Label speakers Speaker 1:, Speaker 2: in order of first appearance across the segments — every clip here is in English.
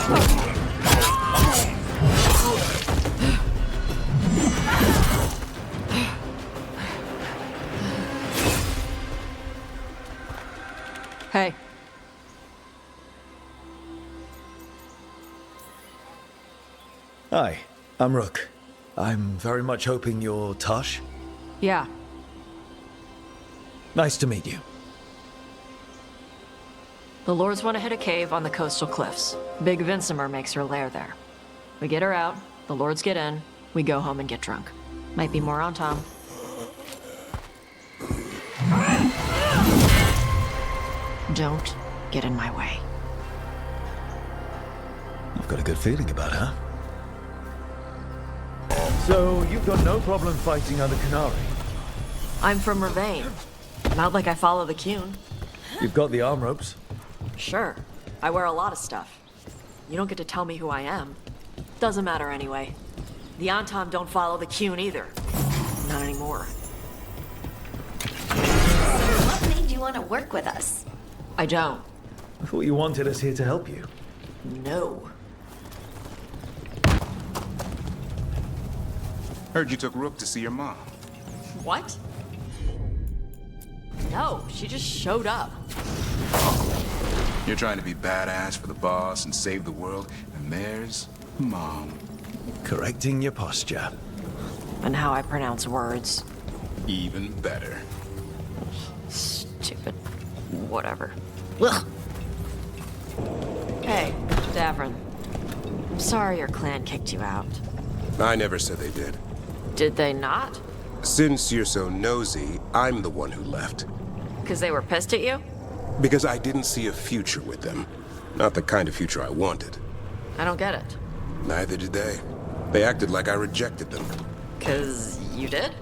Speaker 1: Hey.
Speaker 2: Hi, I'm Rook. I'm very much hoping you're Tosh.
Speaker 1: Yeah.
Speaker 2: Nice to meet you.
Speaker 1: The Lords want to hit a cave on the coastal cliffs. Big Vincimer makes her lair there. We get her out, the Lords get in, we go home and get drunk. Might be more on Tom. Don't get in my way.
Speaker 2: I've got a good feeling about her. So, you've got no problem fighting under Canary?
Speaker 1: I'm from Ravane. Not like I follow the Qun.
Speaker 2: You've got the arm ropes.
Speaker 1: Sure. I wear a lot of stuff. You don't get to tell me who I am. Doesn't matter anyway. The Antom don't follow the Qun either. Not anymore.
Speaker 3: What made you want to work with us?
Speaker 1: I don't.
Speaker 2: I thought you wanted us here to help you.
Speaker 1: No.
Speaker 4: Heard you took Rook to see your mom.
Speaker 1: What? No, she just showed up.
Speaker 4: You're trying to be badass for the boss and save the world, and there's Mom.
Speaker 2: Correcting your posture.
Speaker 1: And how I pronounce words.
Speaker 4: Even better.
Speaker 1: Stupid. Whatever. Ugh. Hey, Davrin. I'm sorry your clan kicked you out.
Speaker 5: I never said they did.
Speaker 1: Did they not?
Speaker 5: Since you're so nosy, I'm the one who left.
Speaker 1: Because they were pissed at you?
Speaker 5: Because I didn't see a future with them. Not the kind of future I wanted.
Speaker 1: I don't get it.
Speaker 5: Neither did they. They acted like I rejected them.
Speaker 1: Because you did?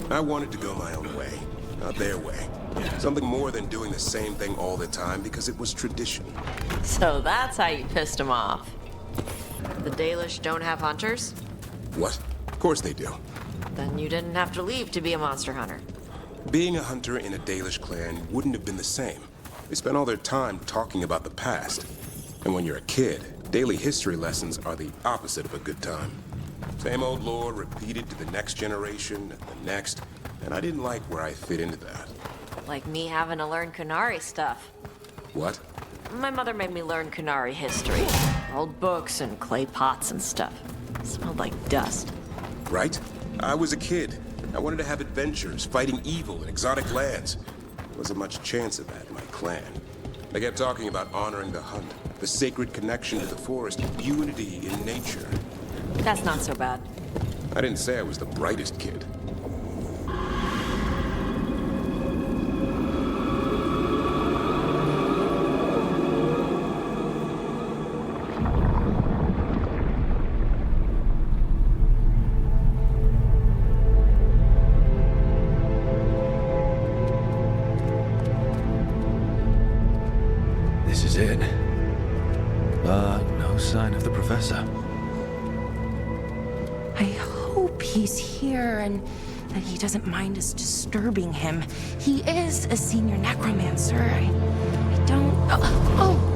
Speaker 5: I wanted to go my own way, not their way. Something more than doing the same thing all the time because it was tradition.
Speaker 1: So that's how you pissed them off. The Dalish don't have hunters?
Speaker 5: What? Of course they do.
Speaker 1: Then you didn't have to leave to be a monster hunter.
Speaker 5: Being a hunter in a Dalish clan wouldn't have been the same. They spend all their time talking about the past. And when you're a kid, daily history lessons are the opposite of a good time. Same old lore repeated to the next generation and the next, and I didn't like where I fit into that.
Speaker 1: Like me having to learn Kunari stuff.
Speaker 5: What?
Speaker 1: My mother made me learn Kunari history. Old books and clay pots and stuff. Smelled like dust.
Speaker 5: Right? I was a kid. I wanted to have adventures, fighting evil in exotic lands. There wasn't much chance of that in my clan. They kept talking about honoring the hunt, the sacred connection to the forest, unity in nature.
Speaker 1: That's not so bad.
Speaker 5: I didn't say I was the brightest kid.
Speaker 2: This is it. But no sign of the professor.
Speaker 6: I hope he's here and that he doesn't mind us disturbing him. He is a senior necromancer. I don't... Oh!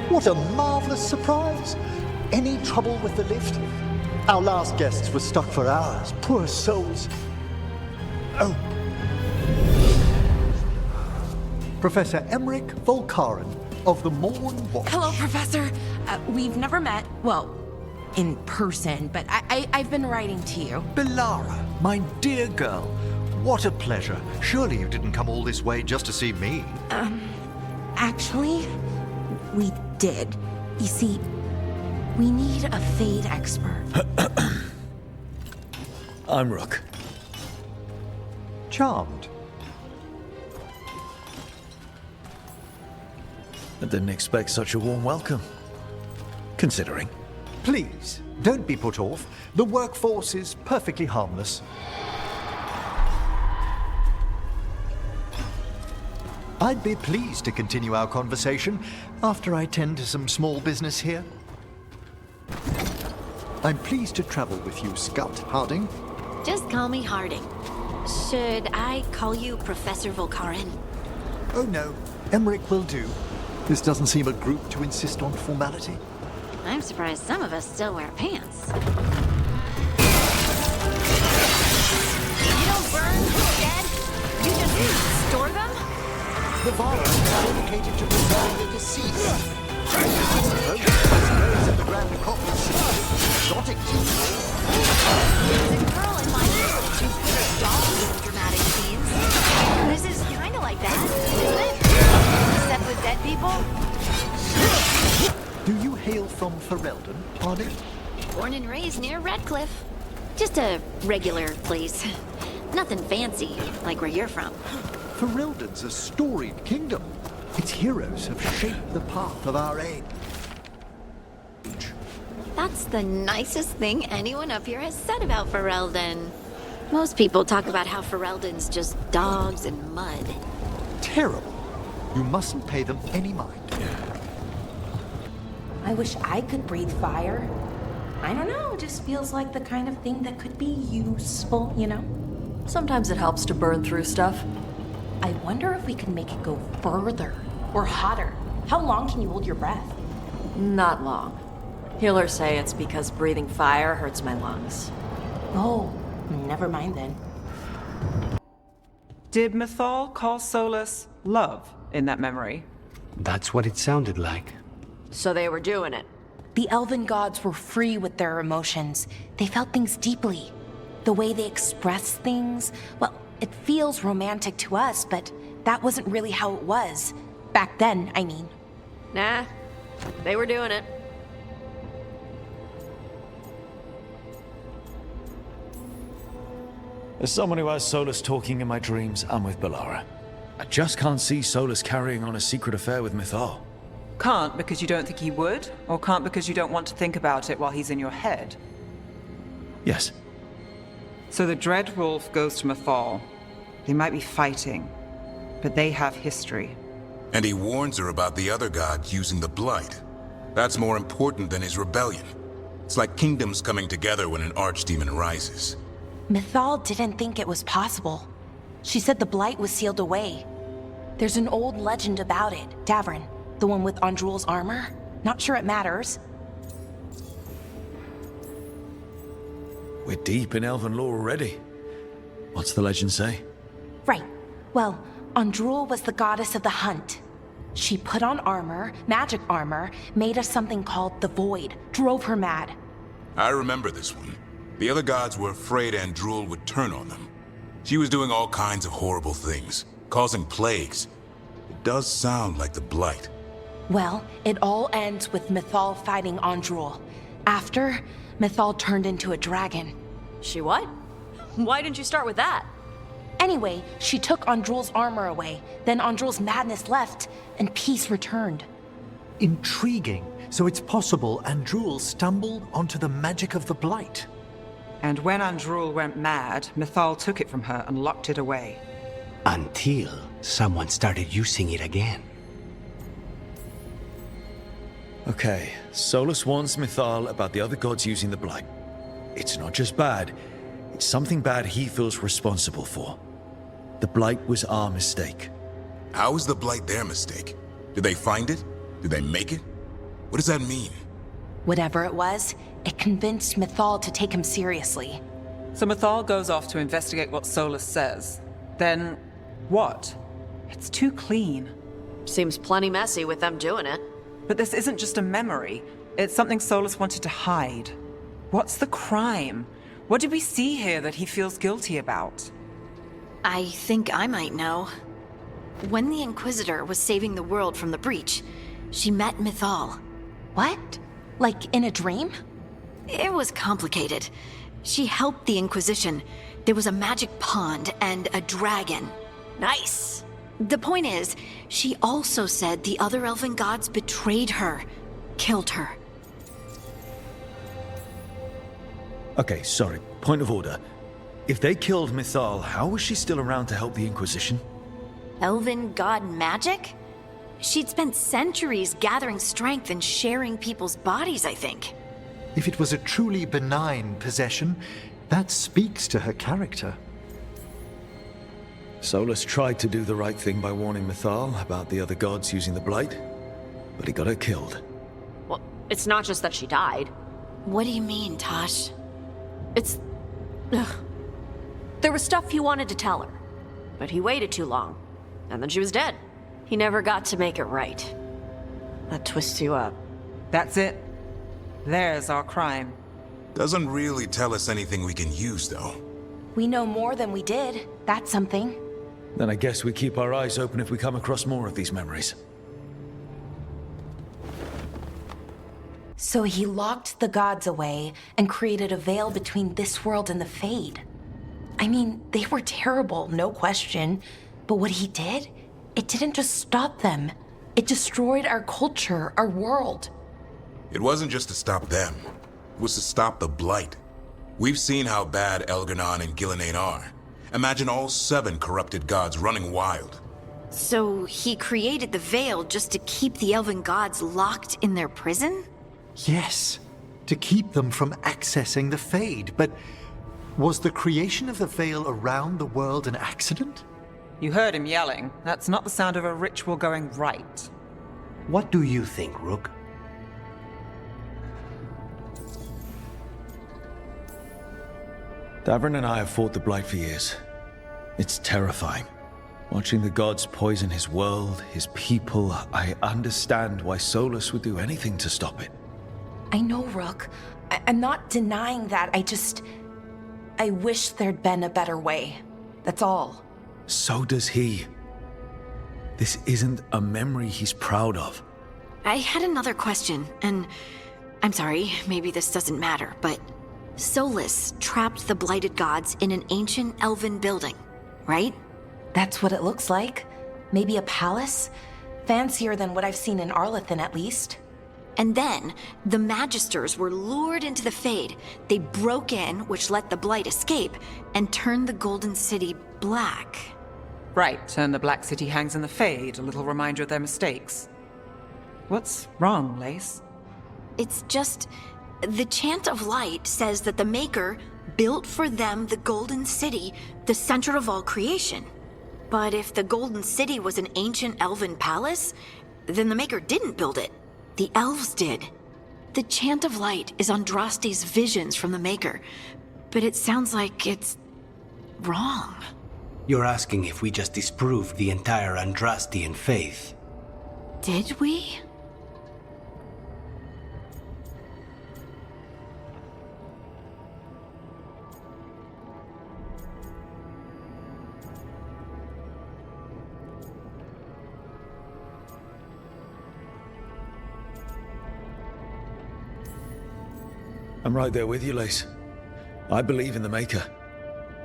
Speaker 7: What a marvelous surprise! Any trouble with the lift? Our last guests were stuck for hours. Poor souls. Oh. Professor Emmerich Volkaren of the Morn Watch.
Speaker 6: Hello, Professor. We've never met, well, in person, but I've been writing to you.
Speaker 8: Belara, my dear girl, what a pleasure. Surely you didn't come all this way just to see me.
Speaker 6: Actually, we did. You see, we need a Fade expert.
Speaker 2: I'm Rook.
Speaker 7: Charmed.
Speaker 2: I didn't expect such a warm welcome. Considering.
Speaker 8: Please, don't be put off. The workforce is perfectly harmless. I'd be pleased to continue our conversation after I tend to some small business here. I'm pleased to travel with you, Scout Harding.
Speaker 3: Just call me Harding. Should I call you Professor Volkarin?
Speaker 8: Oh no, Emmerich will do. This doesn't seem a group to insist on formality.
Speaker 3: I'm surprised some of us still wear pants. You don't burn, Dad? You just store them?
Speaker 7: The virus is dedicated to preserving the deceased. I suppose at the Grand Necropolis, exotic
Speaker 3: There's a girl in my village who put her dolls in dramatic scenes. This is kind of like that, isn't it? Except with dead people.
Speaker 8: Do you hail from Ferelden, Harding?
Speaker 3: Born and raised near Redcliffe. Just a regular place. Nothing fancy, like where you're from.
Speaker 8: Ferelden's a storied kingdom. Its heroes have shaped the path of our age.
Speaker 3: That's the nicest thing anyone up here has said about Ferelden. Most people talk about how Ferelden's just dogs and mud.
Speaker 8: Terrible. You mustn't pay them any mind.
Speaker 6: I wish I could breathe fire. I don't know, it just feels like the kind of thing that could be useful, you know?
Speaker 1: Sometimes it helps to burn through stuff.
Speaker 6: I wonder if we can make it go further or hotter. How long can you hold your breath?
Speaker 1: Not long. Healers say it's because breathing fire hurts my lungs.
Speaker 6: Oh, never mind then.
Speaker 9: Did Mythal call Solus love in that memory?
Speaker 10: That's what it sounded like.
Speaker 1: So they were doing it.
Speaker 6: The elven gods were free with their emotions. They felt things deeply. The way they express things, well, it feels romantic to us, but that wasn't really how it was. Back then, I mean.
Speaker 1: Nah, they were doing it.
Speaker 2: As someone who has Solus talking in my dreams, I'm with Balara. I just can't see Solus carrying on a secret affair with Mythal.
Speaker 9: Can't because you don't think he would, or can't because you don't want to think about it while he's in your head?
Speaker 2: Yes.
Speaker 9: So the Dread Wolf goes to Mythal. They might be fighting, but they have history.
Speaker 4: And he warns her about the other gods using the Blight. That's more important than his rebellion. It's like kingdoms coming together when an archdemon rises.
Speaker 6: Mythal didn't think it was possible. She said the Blight was sealed away. There's an old legend about it, Davrin, the one with Andrul's armor. Not sure it matters.
Speaker 2: We're deep in elven lore already. What's the legend say?
Speaker 6: Right. Well, Andrul was the goddess of the hunt. She put on armor, magic armor, made of something called the Void, drove her mad.
Speaker 4: I remember this one. The other gods were afraid Andrul would turn on them. She was doing all kinds of horrible things, causing plagues. It does sound like the Blight.
Speaker 6: Well, it all ends with Mythal fighting Andrul. After, Mythal turned into a dragon.
Speaker 1: She what? Why didn't you start with that?
Speaker 6: Anyway, she took Andrul's armor away, then Andrul's madness left, and peace returned.
Speaker 8: Intriguing. So it's possible Andrul stumbled onto the magic of the Blight.
Speaker 9: And when Andrul went mad, Mythal took it from her and locked it away.
Speaker 10: Until someone started using it again.
Speaker 2: Okay, Solus warns Mythal about the other gods using the Blight. It's not just bad, it's something bad he feels responsible for. The Blight was our mistake.
Speaker 4: How is the Blight their mistake? Did they find it? Did they make it? What does that mean?
Speaker 6: Whatever it was, it convinced Mythal to take him seriously.
Speaker 9: So Mythal goes off to investigate what Solus says. Then, what? It's too clean.
Speaker 1: Seems plenty messy with them doing it.
Speaker 9: But this isn't just a memory. It's something Solus wanted to hide. What's the crime? What did we see here that he feels guilty about?
Speaker 3: I think I might know. When the Inquisitor was saving the world from the breach, she met Mythal.
Speaker 6: What? Like in a dream?
Speaker 3: It was complicated. She helped the Inquisition. There was a magic pond and a dragon.
Speaker 1: Nice.
Speaker 3: The point is, she also said the other elven gods betrayed her, killed her.
Speaker 2: Okay, sorry. Point of order. If they killed Mythal, how was she still around to help the Inquisition?
Speaker 3: Elven god magic? She'd spent centuries gathering strength and sharing people's bodies, I think.
Speaker 7: If it was a truly benign possession, that speaks to her character.
Speaker 2: Solus tried to do the right thing by warning Mythal about the other gods using the Blight, but he got her killed.
Speaker 1: Well, it's not just that she died.
Speaker 3: What do you mean, Tosh?
Speaker 1: It's... Ugh. There was stuff he wanted to tell her, but he waited too long, and then she was dead. He never got to make it right. That twists you up.
Speaker 9: That's it. There's our crime.
Speaker 4: Doesn't really tell us anything we can use, though.
Speaker 6: We know more than we did. That's something.
Speaker 2: Then I guess we keep our eyes open if we come across more of these memories.
Speaker 6: So he locked the gods away and created a veil between this world and the Fade. I mean, they were terrible, no question. But what he did, it didn't just stop them. It destroyed our culture, our world.
Speaker 4: It wasn't just to stop them. It was to stop the Blight. We've seen how bad Elgar'nan and Gillenane are. Imagine all 7 corrupted gods running wild.
Speaker 3: So he created the veil just to keep the elven gods locked in their prison?
Speaker 7: Yes, to keep them from accessing the Fade. But was the creation of the veil around the world an accident?
Speaker 9: You heard him yelling. That's not the sound of a ritual going right.
Speaker 10: What do you think, Rook?
Speaker 2: Davrin and I have fought the Blight for years. It's terrifying. Watching the gods poison his world, his people, I understand why Solus would do anything to stop it.
Speaker 6: I know, Rook. I'm not denying that. I wish there'd been a better way. That's all.
Speaker 2: So does he. This isn't a memory he's proud of.
Speaker 3: I had another question, and I'm sorry, maybe this doesn't matter, but Solus trapped the blighted gods in an ancient elven building, right?
Speaker 6: That's what it looks like. Maybe a palace? Fancier than what I've seen in Arlethan, at least.
Speaker 3: And then, the Magisters were lured into the Fade. They broke in, which let the Blight escape, and turned the Golden City black.
Speaker 9: Right, and the Black City hangs in the Fade, a little reminder of their mistakes. What's wrong, Lace?
Speaker 3: It's just... the Chant of Light says that the Maker built for them the Golden City, the center of all creation. But if the Golden City was an ancient elven palace, then the Maker didn't build it. The elves did. The Chant of Light is Andraste's visions from the Maker, but it sounds like it's wrong.
Speaker 10: You're asking if we just disproved the entire Andrastian faith.
Speaker 3: Did we?
Speaker 2: I'm right there with you, Lace. I believe in the Maker.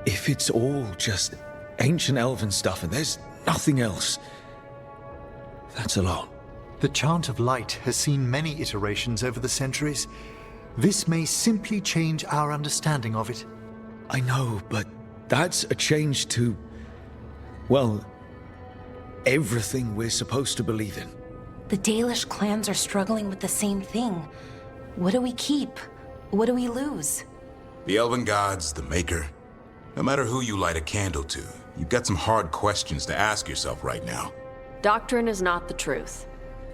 Speaker 2: If it's all just ancient elven stuff and there's nothing else, that's a lot.
Speaker 7: The Chant of Light has seen many iterations over the centuries. This may simply change our understanding of it.
Speaker 2: I know, but that's a change to, well, everything we're supposed to believe in.
Speaker 6: The Dalish clans are struggling with the same thing. What do we keep? What do we lose?
Speaker 4: The elven gods, the Maker. No matter who you light a candle to, you've got some hard questions to ask yourself right now.
Speaker 1: Doctrine is not the truth.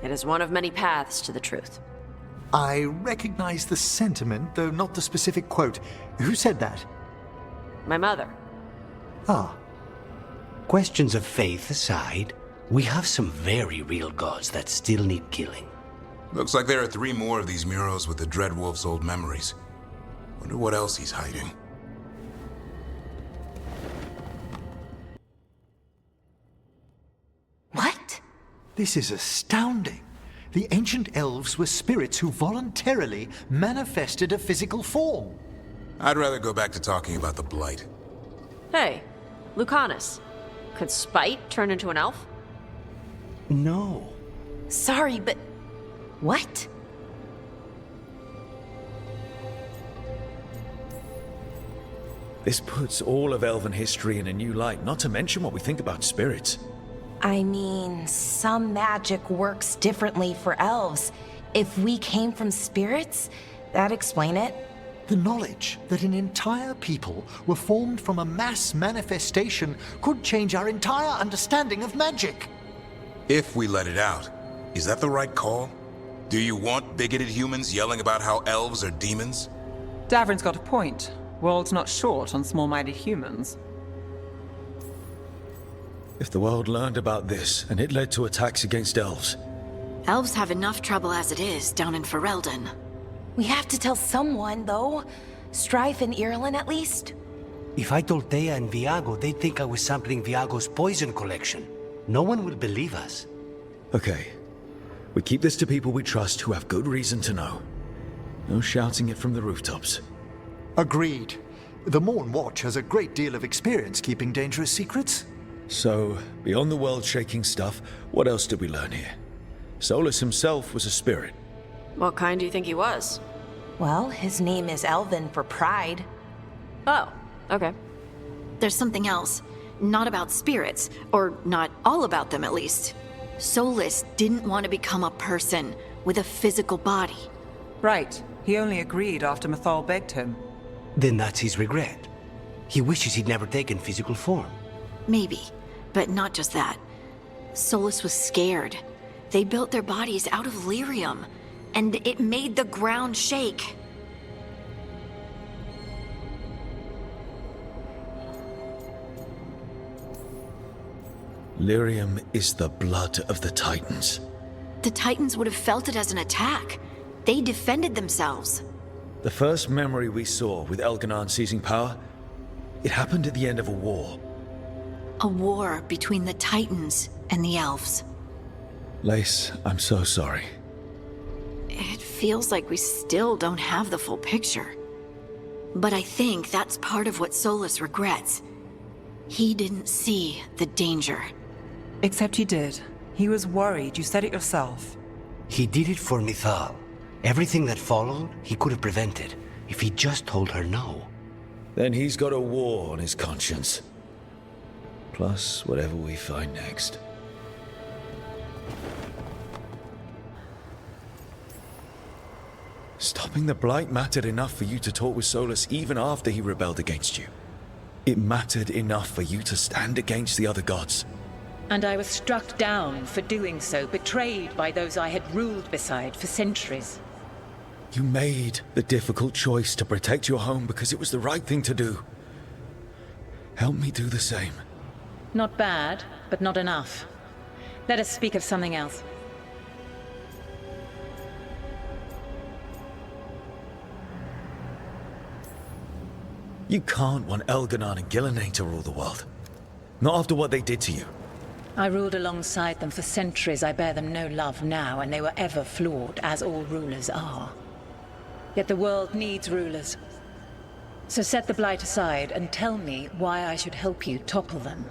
Speaker 1: It is one of many paths to the truth.
Speaker 7: I recognize the sentiment, though not the specific quote. Who said that?
Speaker 1: My mother.
Speaker 7: Ah.
Speaker 10: Questions of faith aside, we have some very real gods that still need killing.
Speaker 4: Looks like there are 3 more of these murals with the Dreadwolf's old memories. Wonder what else he's hiding.
Speaker 6: What?
Speaker 7: This is astounding. The ancient elves were spirits who voluntarily manifested a physical form.
Speaker 4: I'd rather go back to talking about the Blight.
Speaker 1: Hey, Lucanus. Could Spite turn into an elf?
Speaker 10: No.
Speaker 6: Sorry, but... what?
Speaker 2: This puts all of elven history in a new light, not to mention what we think about spirits.
Speaker 6: I mean, some magic works differently for elves. If we came from spirits, that'd explain it.
Speaker 8: The knowledge that an entire people were formed from a mass manifestation could change our entire understanding of magic.
Speaker 4: If we let it out, is that the right call? Do you want bigoted humans yelling about how elves are demons?
Speaker 9: Davrin's got a point. World's not short on small-minded humans.
Speaker 2: If the world learned about this, and it led to attacks against elves,
Speaker 3: Elves have enough trouble as it is down in Ferelden.
Speaker 6: We have to tell someone, though. Strife and Irulan, at least.
Speaker 10: If I told Thea and Viago, they'd think I was sampling Viago's poison collection. No one will believe us.
Speaker 2: okay. We keep this to people we trust who have good reason to know. No shouting it from the rooftops.
Speaker 8: Agreed. The Morn Watch has a great deal of experience keeping dangerous secrets.
Speaker 2: So, beyond the world-shaking stuff, what else did we learn here? Solus himself was a spirit.
Speaker 1: What kind do you think he was?
Speaker 6: Well, his name is Elven for pride.
Speaker 1: Oh, okay.
Speaker 3: There's something else. Not about spirits, or not all about them at least. Solus didn't want to become a person with a physical body.
Speaker 9: Right. He only agreed after Mythal begged him.
Speaker 10: Then that's his regret. He wishes he'd never taken physical form.
Speaker 3: Maybe, but not just that. Solus was scared. They built their bodies out of lyrium, and it made the ground shake.
Speaker 2: Lyrium is the blood of the Titans.
Speaker 3: The Titans would have felt it as an attack. They defended themselves.
Speaker 2: The first memory we saw with Elganon seizing power, it happened at the end of a war.
Speaker 3: A war between the Titans and the elves.
Speaker 2: Lace, I'm so sorry.
Speaker 3: It feels like we still don't have the full picture. But I think that's part of what Solus regrets. He didn't see the danger.
Speaker 9: Except he did. He was worried. You said it yourself.
Speaker 10: He did it for Mythal. Everything that followed, he could have prevented, if he just told her no.
Speaker 2: Then he's got a war on his conscience. Plus, whatever we find next. Stopping the Blight mattered enough for you to talk with Solus even after he rebelled against you. It mattered enough for you to stand against the other gods.
Speaker 11: And I was struck down for doing so, betrayed by those I had ruled beside for centuries.
Speaker 2: You made the difficult choice to protect your home because it was the right thing to do. Help me do the same.
Speaker 11: Not bad, but not enough. Let us speak of something else.
Speaker 2: You can't want Elganon and Gillenane to rule the world. Not after what they did to you.
Speaker 11: I ruled alongside them for centuries. I bear them no love now, and they were ever flawed, as all rulers are. Yet the world needs rulers. So set the Blight aside and tell me why I should help you topple them.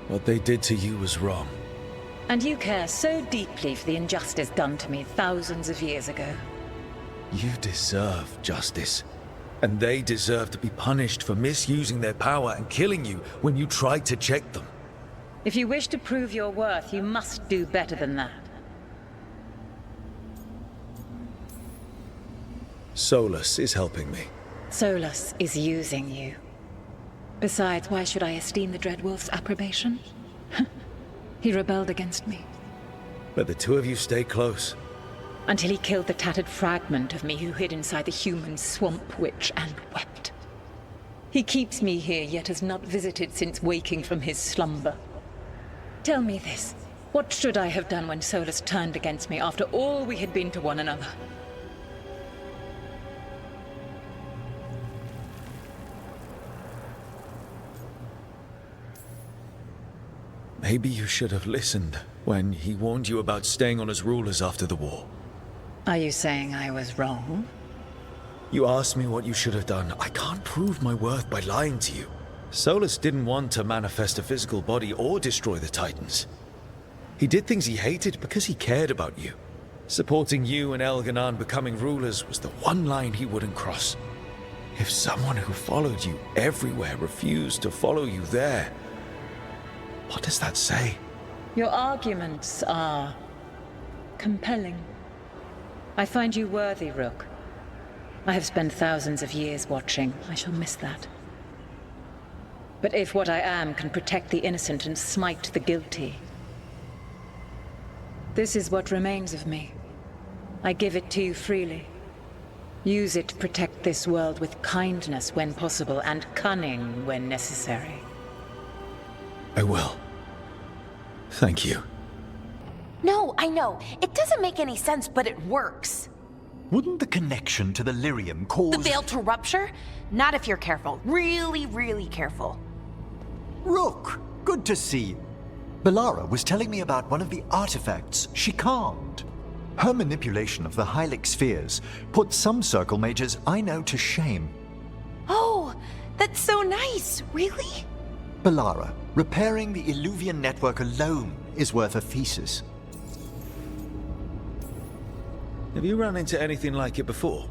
Speaker 2: What they did to you was wrong.
Speaker 11: And you care so deeply for the injustice done to me thousands of years ago.
Speaker 2: You deserve justice. And they deserve to be punished for misusing their power and killing you when you tried to check them.
Speaker 11: If you wish to prove your worth, you must do better than that.
Speaker 2: Solus is helping me.
Speaker 11: Solus is using you. Besides, why should I esteem the Dreadwolf's approbation? He rebelled against me.
Speaker 2: But the two of you stay close.
Speaker 11: Until he killed the tattered fragment of me who hid inside the human swamp witch and wept. He keeps me here, yet has not visited since waking from his slumber. Tell me this. What should I have done when Solus turned against me after all we had been to one another?
Speaker 2: Maybe you should have listened when he warned you about staying on as rulers after the war.
Speaker 11: Are you saying I was wrong?
Speaker 2: You asked me what you should have done. I can't prove my worth by lying to you. Solus didn't want to manifest a physical body or destroy the Titans. He did things he hated because he cared about you. Supporting you and Elganon becoming rulers was the one line he wouldn't cross. If someone who followed you everywhere refused to follow you there, what does that say?
Speaker 11: Your arguments are compelling. I find you worthy, Rook. I have spent thousands of years watching. I shall miss that. But if what I am can protect the innocent and smite the guilty, this is what remains of me. I give it to you freely. Use it to protect this world with kindness when possible and cunning when necessary.
Speaker 2: I will. Thank you.
Speaker 6: No, I know. It doesn't make any sense, but it works.
Speaker 8: Wouldn't the connection to the lyrium cause...
Speaker 6: The veil to rupture? Not if you're careful. Really, really careful.
Speaker 8: Rook, good to see you. Belara was telling me about one of the artifacts she calmed. Her manipulation of the Hylic spheres put some circle mages I know to shame.
Speaker 6: Oh, that's so nice. Really?
Speaker 8: Belara, repairing the Illuvian network alone is worth a thesis.
Speaker 2: Have you run into anything like it before?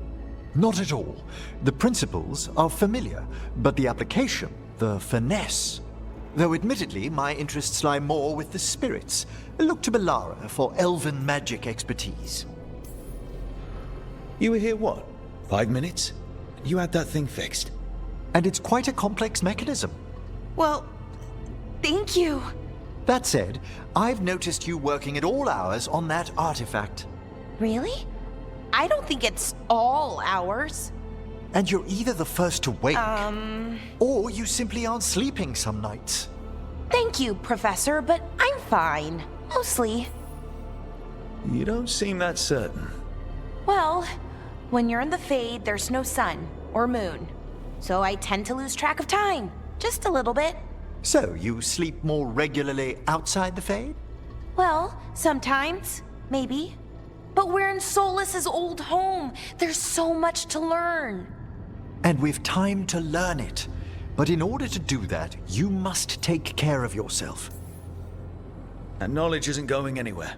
Speaker 8: Not at all. The principles are familiar, but the application, the finesse. Though admittedly, my interests lie more with the spirits. Look to Belara for elven magic expertise.
Speaker 2: You were here, what, 5 minutes? You had that thing fixed.
Speaker 8: And it's quite a complex mechanism.
Speaker 6: Well, thank you.
Speaker 8: That said, I've noticed you working at all hours on that artifact.
Speaker 6: Really? I don't think it's all ours.
Speaker 8: And you're either the first to wake, or you simply aren't sleeping some nights.
Speaker 6: Thank you, Professor, but I'm fine. Mostly.
Speaker 2: You don't seem that certain.
Speaker 6: Well, when you're in the Fade, there's no sun or moon. So I tend to lose track of time. Just a little bit.
Speaker 8: So, you sleep more regularly outside the Fade?
Speaker 6: Well, sometimes. Maybe. But we're in Solus's old home. There's so much to learn.
Speaker 8: And we've time to learn it. But in order to do that, you must take care of yourself.
Speaker 2: That knowledge isn't going anywhere.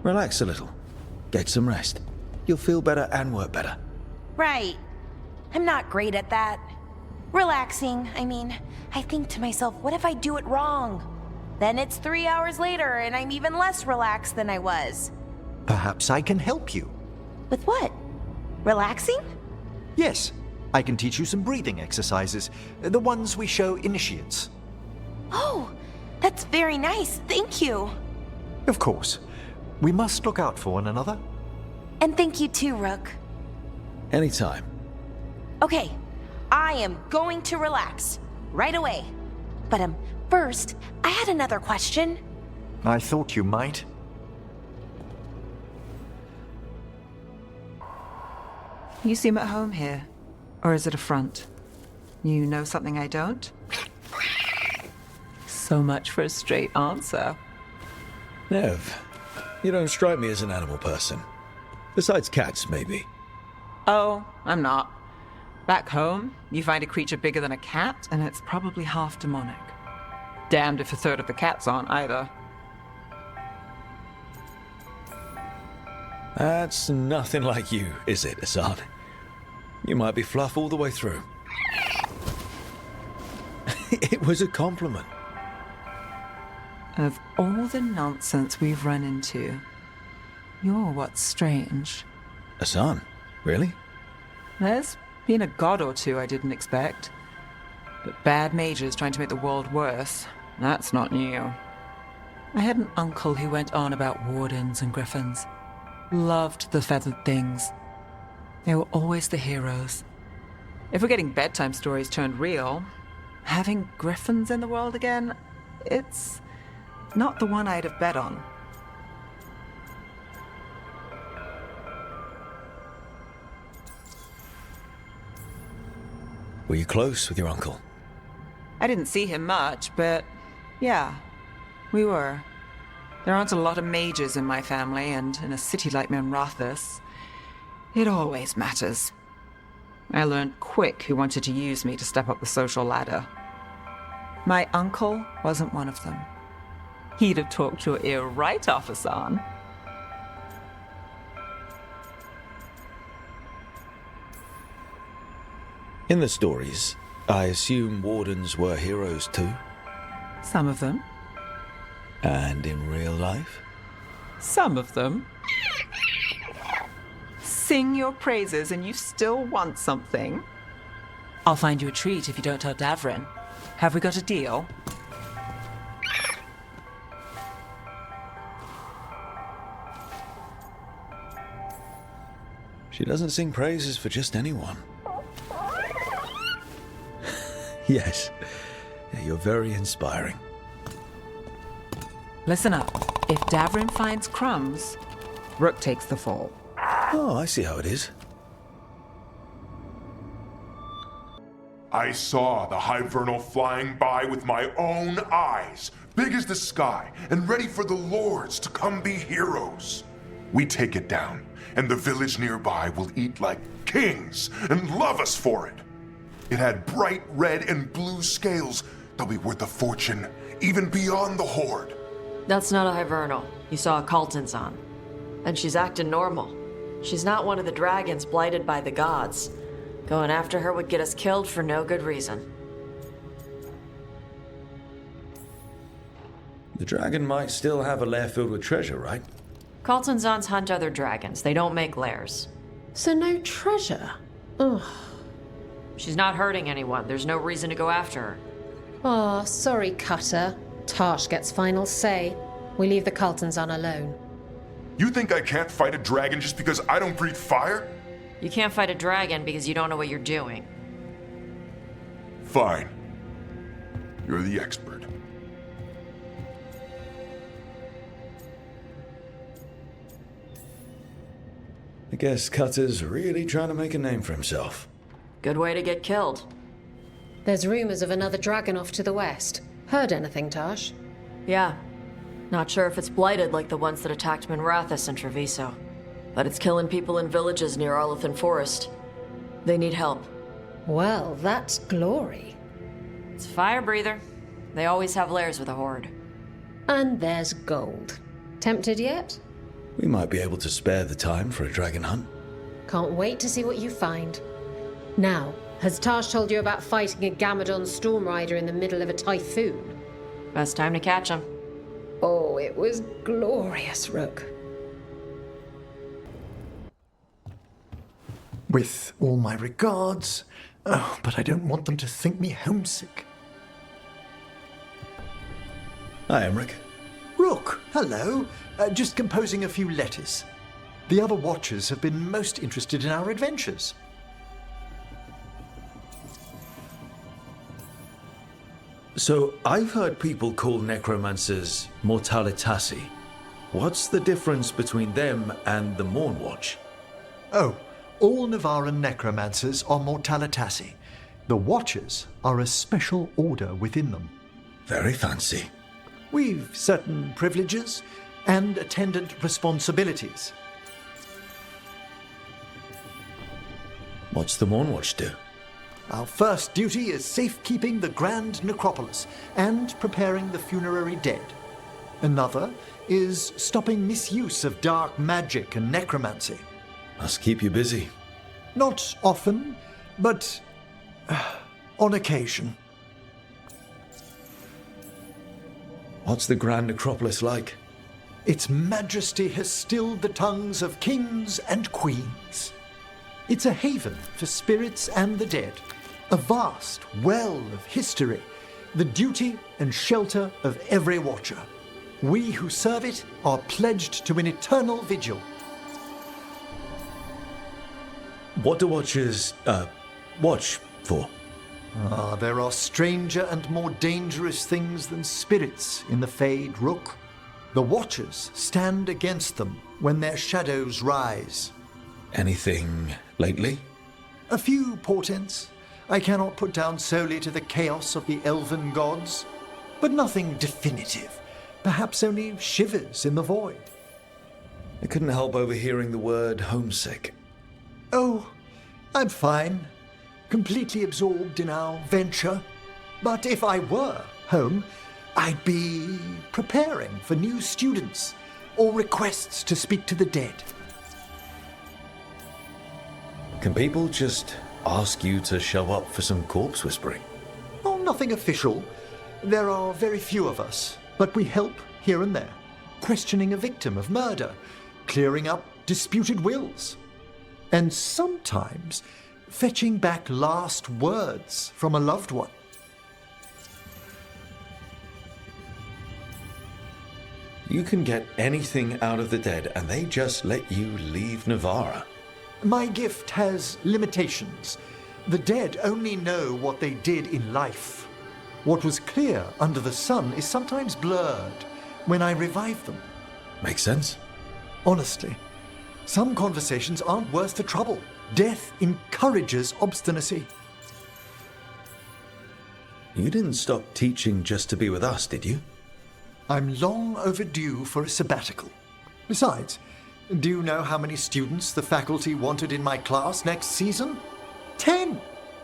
Speaker 2: Relax a little. Get some rest. You'll feel better and work better.
Speaker 6: Right. I'm not great at that. Relaxing, I mean, I think to myself, what if I do it wrong? Then it's 3 hours later and I'm even less relaxed than I was.
Speaker 8: Perhaps I can help you.
Speaker 6: With what? Relaxing?
Speaker 8: Yes, I can teach you some breathing exercises, the ones we show initiates.
Speaker 6: Oh, that's very nice, thank you.
Speaker 8: Of course. We must look out for one another.
Speaker 6: And thank you too, Rook.
Speaker 2: Anytime.
Speaker 6: Okay, I am going to relax. Right away. But first, I had another question.
Speaker 8: I thought you might.
Speaker 9: You seem at home here. Or is it a front? You know something I don't? So much for a straight answer.
Speaker 2: Nev, you don't strike me as an animal person. Besides cats, maybe.
Speaker 9: Oh, I'm not. Back home, you find a creature bigger than a cat, and it's probably half demonic. Damned if a third of the cats aren't either.
Speaker 2: That's nothing like you, is it, Assad? You might be fluff all the way through. It was a compliment.
Speaker 9: Of all the nonsense we've run into, you're what's strange.
Speaker 2: Assad? Really?
Speaker 9: There's been a god or two I didn't expect. But bad mages trying to make the world worse, that's not new. I had an uncle who went on about wardens and griffins. Loved the feathered things. They were always the heroes. If we're getting bedtime stories turned real, having griffins in the world again, it's not the one I'd have bet on.
Speaker 2: Were you close with your uncle?
Speaker 9: I didn't see him much, but yeah, we were. There aren't a lot of mages in my family, and in a city like Minrathous, it always matters. I learned quick who wanted to use me to step up the social ladder. My uncle wasn't one of them. He'd have talked your ear right off, Hassan.
Speaker 2: In the stories, I assume wardens were heroes too?
Speaker 9: Some of them.
Speaker 2: And in real life?
Speaker 9: Some of them. Sing your praises and you still want something? I'll find you a treat if you don't tell Davrin. Have we got a deal?
Speaker 2: She doesn't sing praises for just anyone. Yes, you're very inspiring.
Speaker 9: Listen up. If Davrin finds crumbs, Rook takes the fall.
Speaker 2: Oh, I see how it is.
Speaker 12: I saw the Hivernal flying by with my own eyes, big as the sky, and ready for the lords to come be heroes. We take it down, and the village nearby will eat like kings and love us for it. It had bright red and blue scales. They'll be worth a fortune, even beyond the Horde.
Speaker 1: That's not a Hivernal. You saw a Calton's on. And she's acting normal. She's not one of the dragons blighted by the gods. Going after her would get us killed for no good reason.
Speaker 2: The dragon might still have a lair filled with treasure, right?
Speaker 1: Caltonzons hunt other dragons. They don't make lairs.
Speaker 13: So no treasure? Ugh.
Speaker 1: She's not hurting anyone. There's no reason to go after her.
Speaker 13: Oh, sorry, Cutter. Tarsh gets final say. We leave the Caltonzon alone.
Speaker 12: You think I can't fight a dragon just because I don't breathe fire?
Speaker 1: You can't fight a dragon because you don't know what you're doing.
Speaker 12: Fine. You're the expert.
Speaker 2: I guess Cutter's really trying to make a name for himself.
Speaker 1: Good way to get killed.
Speaker 13: There's rumors of another dragon off to the west. Heard anything, Tarsh?
Speaker 1: Yeah. Not sure if it's blighted like the ones that attacked Minrathous and Treviso. But it's killing people in villages near Arlethan Forest. They need help.
Speaker 13: Well, that's glory.
Speaker 1: It's a fire breather. They always have lairs with a horde.
Speaker 13: And there's gold. Tempted yet?
Speaker 2: We might be able to spare the time for a dragon hunt.
Speaker 13: Can't wait to see what you find. Now, has Tarsh told you about fighting a Gamadon Stormrider in the middle of a typhoon?
Speaker 1: Best time to catch him.
Speaker 13: Oh, it was glorious, Rook.
Speaker 8: With all my regards. Oh, but I don't want them to think me homesick.
Speaker 2: Hi, Emmerich.
Speaker 8: Rook, hello. Just composing a few letters. The other Watchers have been most interested in our adventures.
Speaker 2: So, I've heard people call necromancers mortalitasi. What's the difference between them and the Mornwatch?
Speaker 8: Oh, all Navaran necromancers are mortalitasi. The Watchers are a special order within them.
Speaker 2: Very fancy.
Speaker 8: We've certain privileges and attendant responsibilities.
Speaker 2: What's the Mornwatch do?
Speaker 8: Our first duty is safekeeping the Grand Necropolis and preparing the funerary dead. Another is stopping misuse of dark magic and necromancy.
Speaker 2: Must keep you busy.
Speaker 8: Not often, but on occasion.
Speaker 2: What's the Grand Necropolis like?
Speaker 8: Its majesty has stilled the tongues of kings and queens. It's a haven for spirits and the dead, a vast well of history, the duty and shelter of every Watcher. We who serve it are pledged to an eternal vigil.
Speaker 2: What do Watchers, watch for?
Speaker 8: There are stranger and more dangerous things than spirits in the Fade, Rook. The Watchers stand against them when their shadows rise.
Speaker 2: Anything lately?
Speaker 8: A few portents I cannot put down solely to the chaos of the elven gods, but nothing definitive. Perhaps only shivers in the void.
Speaker 2: I couldn't help overhearing the word homesick.
Speaker 8: Oh, I'm fine. Completely absorbed in our venture. But if I were home, I'd be preparing for new students or requests to speak to the dead.
Speaker 2: Can people just ask you to show up for some corpse whispering?
Speaker 8: Oh, nothing official. There are very few of us, but we help here and there. Questioning a victim of murder, clearing up disputed wills, and sometimes fetching back last words from a loved one.
Speaker 2: You can get anything out of the dead, and they just let you leave Navarra.
Speaker 8: My gift has limitations. The dead only know what they did in life. What was clear under the sun is sometimes blurred when I revive them.
Speaker 2: Makes sense.
Speaker 8: Honestly, some conversations aren't worth the trouble. Death encourages obstinacy.
Speaker 2: You didn't stop teaching just to be with us, did you?
Speaker 8: I'm long overdue for a sabbatical. Besides, do you know how many students the faculty wanted in my class next season? 10!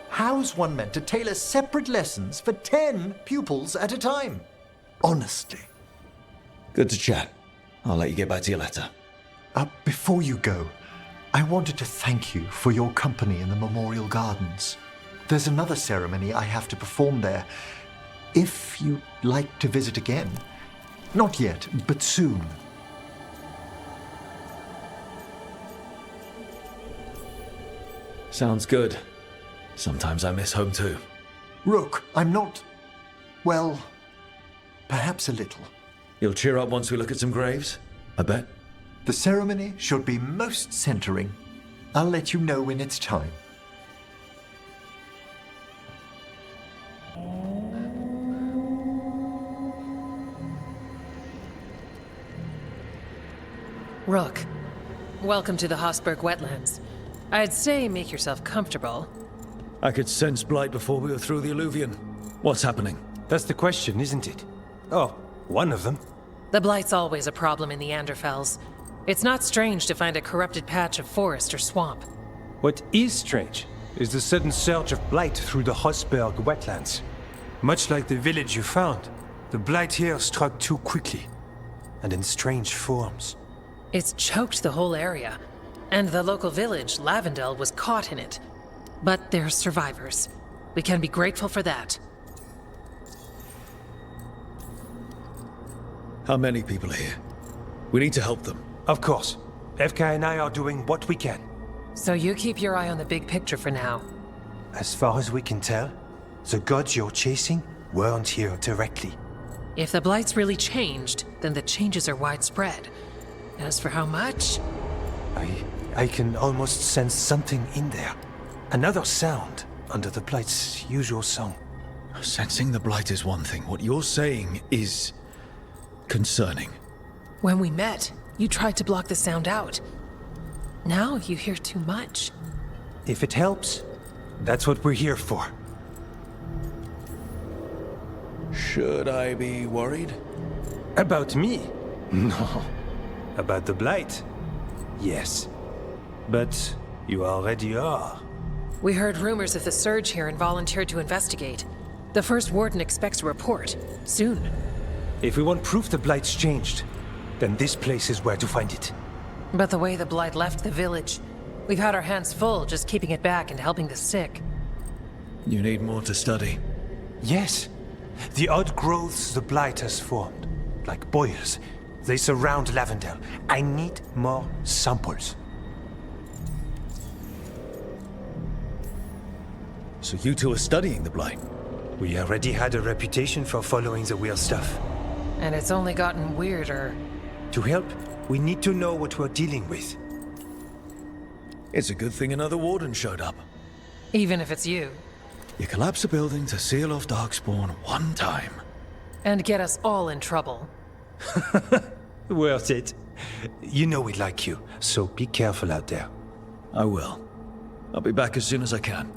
Speaker 8: How's one meant to tailor separate lessons for 10 pupils at a time? Honestly.
Speaker 2: Good to chat. I'll let you get back to your letter.
Speaker 8: Before you go, I wanted to thank you for your company in the Memorial Gardens. There's another ceremony I have to perform there. If you'd like to visit again. Not yet, but soon.
Speaker 2: Sounds good. Sometimes I miss home too.
Speaker 8: Rook, I'm not... well, perhaps a little.
Speaker 2: You'll cheer up once we look at some graves, I bet.
Speaker 8: The ceremony should be most centering. I'll let you know when it's time.
Speaker 14: Rook, welcome to the Hosberg wetlands. I'd say make yourself comfortable.
Speaker 2: I could sense blight before we were through the alluvion. What's happening?
Speaker 15: That's the question, isn't it? Oh, one of them.
Speaker 14: The blight's always a problem in the Anderfels. It's not strange to find a corrupted patch of forest or swamp.
Speaker 15: What is strange is the sudden surge of blight through the Hosberg wetlands. Much like the village you found, the blight here struck too quickly, and in strange forms.
Speaker 14: It's choked the whole area, and the local village, Lavendel, was caught in it. But they're survivors. We can be grateful for that.
Speaker 2: How many people are here? We need to help them.
Speaker 15: Of course. FK and I are doing what we can.
Speaker 14: So you keep your eye on the big picture for now.
Speaker 15: As far as we can tell, the gods you're chasing weren't here directly.
Speaker 14: If the blight's really changed, then the changes are widespread. As for how much?
Speaker 15: I can almost sense something in there. Another sound under the blight's usual song.
Speaker 2: Sensing the blight is one thing. What you're saying is concerning.
Speaker 14: When we met, you tried to block the sound out. Now you hear too much.
Speaker 15: If it helps, that's what we're here for.
Speaker 2: Should I be worried?
Speaker 15: About me? No. About the blight? Yes. But you already are.
Speaker 14: We heard rumors of the surge here and volunteered to investigate. The first warden expects a report. Soon.
Speaker 15: If we want proof the blight's changed, then this place is where to find it.
Speaker 14: But the way the blight left the village, we've had our hands full just keeping it back and helping the sick.
Speaker 2: You need more to study.
Speaker 15: Yes. The odd growths the blight has formed, like boils, they surround Lavendel. I need more samples.
Speaker 2: So you two are studying the blight?
Speaker 15: We already had a reputation for following the weird stuff.
Speaker 14: And it's only gotten weirder.
Speaker 15: To help, we need to know what we're dealing with.
Speaker 2: It's a good thing another warden showed up.
Speaker 14: Even if it's you.
Speaker 2: You collapse a building to seal off Darkspawn one time.
Speaker 14: And get us all in trouble.
Speaker 15: Worth it. You know we like you, so be careful out there.
Speaker 2: I will. I'll be back as soon as I can.